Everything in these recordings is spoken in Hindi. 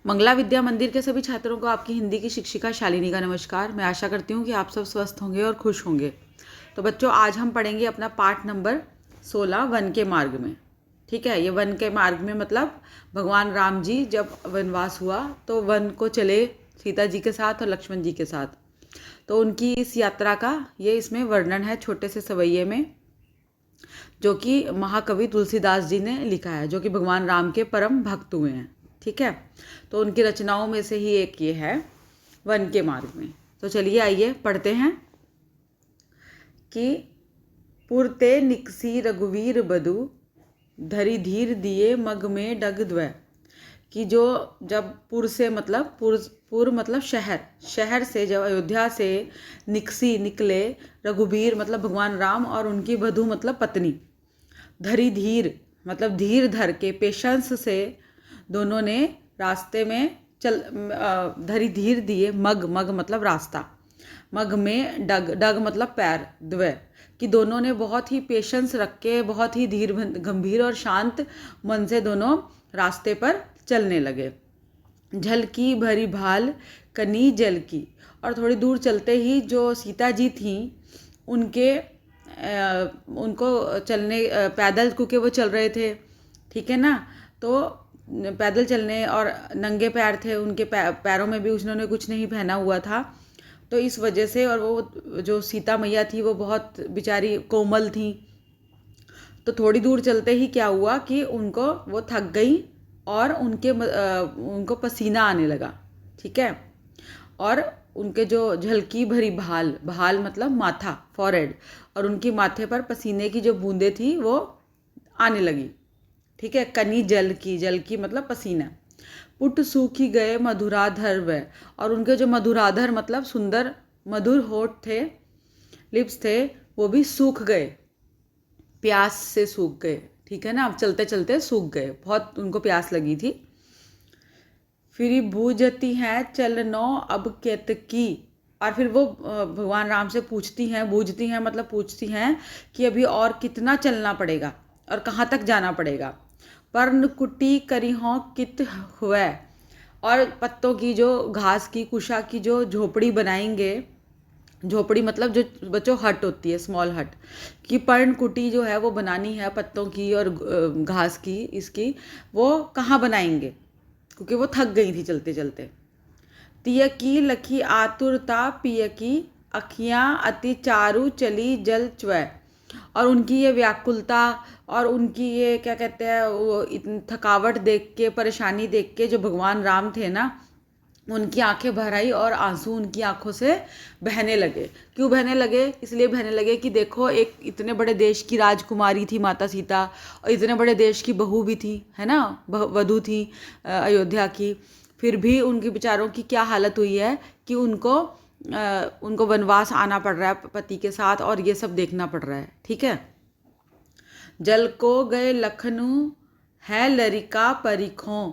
मंगला विद्या मंदिर के सभी छात्रों को आपकी हिंदी की शिक्षिका शालिनी का नमस्कार। मैं आशा करती हूँ कि आप सब स्वस्थ होंगे और खुश होंगे। तो बच्चों, आज हम पढ़ेंगे अपना पाठ नंबर 16 वन के मार्ग में। ठीक है, ये वन के मार्ग में मतलब भगवान राम जी जब वनवास हुआ तो वन को चले सीता जी के साथ और लक्ष्मण जी के साथ। तो उनकी इस यात्रा का ये इसमें वर्णन है छोटे से सवैये में, जो कि महाकवि तुलसीदास जी ने लिखा है, जो कि भगवान राम के परम भक्त हुए हैं। ठीक है, तो उनकी रचनाओं में से ही एक ये है वन के मार्ग में। तो चलिए आइए पढ़ते हैं कि पुरते निकसी रघुवीर बधु धरि धीर दिए मग में डग द्वै। कि जो जब पुर से मतलब पुर मतलब शहर से जब अयोध्या से निकसी निकले रघुवीर मतलब भगवान राम और उनकी वधु मतलब पत्नी, धरि धीर मतलब धीर धर के पेशेंस से दोनों ने रास्ते में धरि धीर दिए मग मतलब रास्ता, मग में डग मतलब पैर, द्वै कि दोनों ने बहुत ही पेशेंस रख के बहुत ही धीर गंभीर और शांत मन से दोनों रास्ते पर चलने लगे। झलकी भरी भाल कनी जल की, और थोड़ी दूर चलते ही जो सीता जी थीं उनको चलने पैदल, क्योंकि वो चल रहे थे, ठीक है ना, तो पैदल चलने और नंगे पैर थे, उनके पैरों में भी उन्होंने कुछ नहीं पहना हुआ था। तो इस वजह से, और वो जो सीता मैया थी वो बहुत बेचारी कोमल थी। तो थोड़ी दूर चलते ही क्या हुआ कि वो थक गई और उनको पसीना आने लगा। ठीक है, और उनके जो झलकी भरी भाल मतलब माथा, फॉरहेड, और उनकी माथे पर पसीने की जो बूंदें थी वो आने लगी। ठीक है, कनी जल की मतलब पसीना। पुट सूखी गए मधुराधर वह, और उनके जो मधुराधर मतलब सुंदर मधुर होठ थे, लिप्स थे, वो भी सूख गए, प्यास से सूख गए। ठीक है ना, अब चलते चलते सूख गए, बहुत उनको प्यास लगी थी। फिर बूझती हैं चलनो अब केत की, और फिर वो भगवान राम से पूछती हैं मतलब पूछती हैं कि अभी और कितना चलना पड़ेगा और कहाँ तक जाना पड़ेगा। पर्ण कुटी करी हों कित हुए, और पत्तों की जो घास की कुशा की जो झोपड़ी बनाएंगे, झोपड़ी मतलब जो बच्चों हट होती है, स्मॉल हट, कि पर्ण कुटी जो है वो बनानी है पत्तों की और घास की, इसकी वो कहाँ बनाएंगे, क्योंकि वो थक गई थी चलते चलते। तिय की लखी आतुरता पिय की अखियाँ अति चारु चली जल च्वै, और उनकी ये व्याकुलता और उनकी ये क्या कहते हैं वो थकावट देख के, परेशानी देख के जो भगवान राम थे ना, उनकी आंखें भर आई और आंसू उनकी आंखों से बहने लगे। क्यों बहने लगे? इसलिए बहने लगे कि देखो, एक इतने बड़े देश की राजकुमारी थी माता सीता, और इतने बड़े देश की बहू भी थी, है ना, वधू थी अयोध्या की, फिर भी उनके बेचारों की क्या हालत हुई है कि उनको वनवास आना पड़ रहा है पति के साथ, और ये सब देखना पड़ रहा है। ठीक है, जल को गए लखनऊ है लरिका परिखों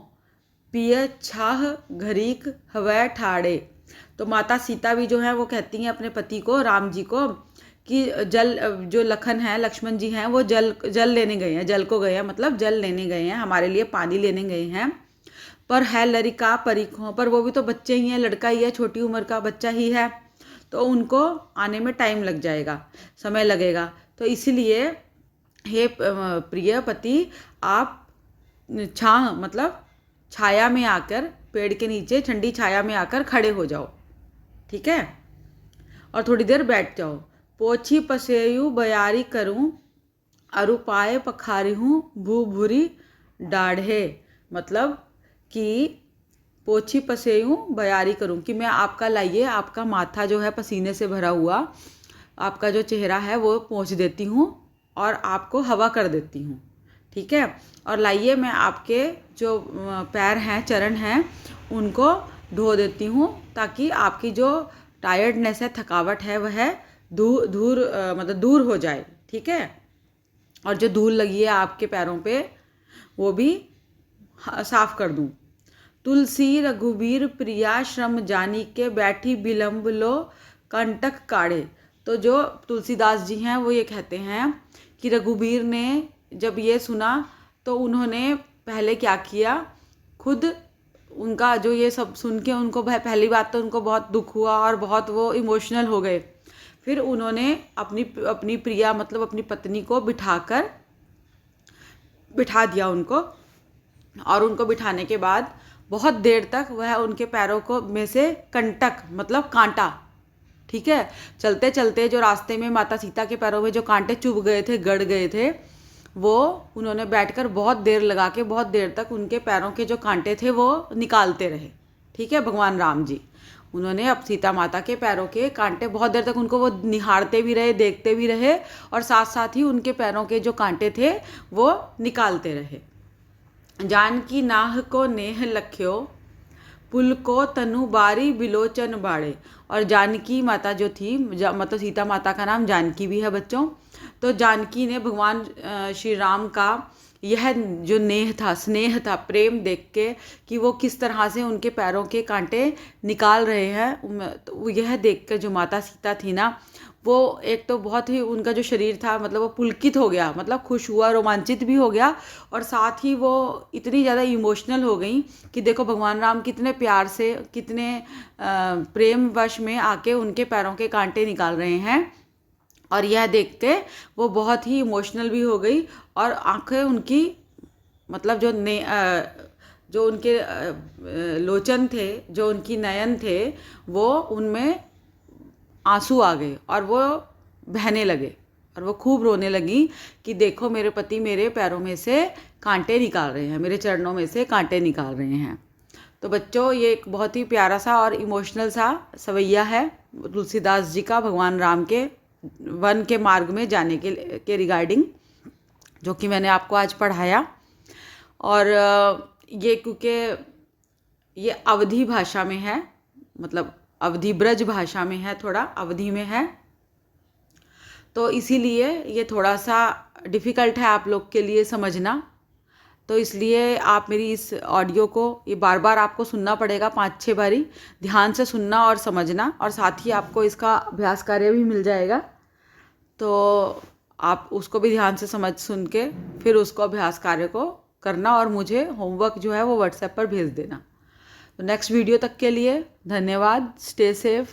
पिय छाह घरीक हवै ठाड़े। तो माता सीता भी जो है वो कहती हैं अपने पति को, राम जी को, कि जल, जो लखन है, लक्ष्मण जी हैं, वो जल लेने गए हैं, जल को गए हैं मतलब जल लेने गए हैं, हमारे लिए पानी लेने गए हैं। पर है लरिका परिखों, पर वो भी तो बच्चे ही हैं, लड़का ही है, छोटी उम्र का बच्चा ही है, तो उनको आने में टाइम लग जाएगा, समय लगेगा। तो इसीलिए हे प्रिय पति, आप मतलब छाया में आकर, पेड़ के नीचे ठंडी छाया में आकर खड़े हो जाओ। ठीक है, और थोड़ी देर बैठ जाओ। पोछी पसेयु बयारी करूं अरु पाए पखारी हूँ भू भूरी डाढ़े, मतलब कि पोछी पसेयू बयारी करूं, कि मैं आपका लाइए, आपका माथा जो है पसीने से भरा हुआ, आपका जो चेहरा है वो पोंछ देती हूँ और आपको हवा कर देती हूँ। ठीक है, और लाइए मैं आपके जो पैर हैं, चरण हैं, उनको धो देती हूँ, ताकि आपकी जो टायर्डनेस है, थकावट है, वह मतलब दूर हो जाए। ठीक है, और जो धूल लगी है आपके पैरों पे वो भी साफ कर दूँ। तुलसी रघुबीर प्रिया श्रम जानी के बैठी बिलम्ब लो कंटक काढ़े। तो जो तुलसीदास जी हैं वो ये कहते हैं कि रघुबीर ने जब ये सुना तो उन्होंने पहले क्या किया, खुद उनका जो ये सब सुन के उनको पहली बात तो उनको बहुत दुख हुआ और बहुत वो इमोशनल हो गए। फिर उन्होंने अपनी प्रिया मतलब अपनी पत्नी को बिठा दिया उनको, और उनको बिठाने के बाद बहुत देर तक वह उनके पैरों को में से कंटक मतलब कांटा, ठीक है, चलते चलते जो रास्ते में माता सीता के पैरों में जो कांटे चुभ गए थे, गड़ गए थे, वो उन्होंने बैठकर बहुत देर लगा के बहुत देर तक उनके पैरों के जो कांटे थे वो निकालते रहे। ठीक है, भगवान राम जी उन्होंने अब सीता माता के पैरों के कांटे बहुत देर तक उनको वो निहारते भी रहे, देखते भी रहे, और साथ साथ ही उनके पैरों के जो कांटे थे वो निकालते रहे। जानकी नाह को नेह लख्यो, पुल को तनु बारी बिलोचन बाड़े। और जानकी माता जो थी, मतलब सीता माता का नाम जानकी भी है बच्चों, तो जानकी ने भगवान श्री राम का यह जो नेह था, स्नेह था, प्रेम देख के कि वो किस तरह से उनके पैरों के कांटे निकाल रहे हैं, तो यह देख कर जो माता सीता थी ना, वो एक तो बहुत ही उनका जो शरीर था मतलब वो पुलकित हो गया, मतलब खुश हुआ, रोमांचित भी हो गया, और साथ ही वो इतनी ज़्यादा इमोशनल हो गई कि देखो भगवान राम कितने प्यार से, कितने प्रेम वश में आके उनके पैरों के कांटे निकाल रहे हैं। और यह देखते वो बहुत ही इमोशनल भी हो गई, और आंखें उनकी मतलब जो उनके लोचन थे, जो उनकी नयन थे, वो उनमें आंसू आ गए और वो बहने लगे, और वो खूब रोने लगी कि देखो मेरे पति मेरे पैरों में से कांटे निकाल रहे हैं, मेरे चरणों में से कांटे निकाल रहे हैं। तो बच्चों ये एक बहुत ही प्यारा सा और इमोशनल सा सवैया है तुलसीदास जी का भगवान राम के वन के मार्ग में जाने के रिगार्डिंग, जो कि मैंने आपको आज पढ़ाया। और ये क्योंकि ये अवधी भाषा में है, मतलब अवधी ब्रज भाषा में है, थोड़ा अवधी में है, तो इसीलिए ये थोड़ा सा डिफ़िकल्ट है आप लोग के लिए समझना। तो इसलिए आप मेरी इस ऑडियो को ये बार बार आपको सुनना पड़ेगा, 5-6 बारी ध्यान से सुनना और समझना, और साथ ही आपको इसका अभ्यास कार्य भी मिल जाएगा, तो आप उसको भी ध्यान से सुन के फिर उसको अभ्यास कार्य को करना, और मुझे होमवर्क जो है वो व्हाट्सएप पर भेज देना। तो नेक्स्ट वीडियो तक के लिए धन्यवाद। Stay safe.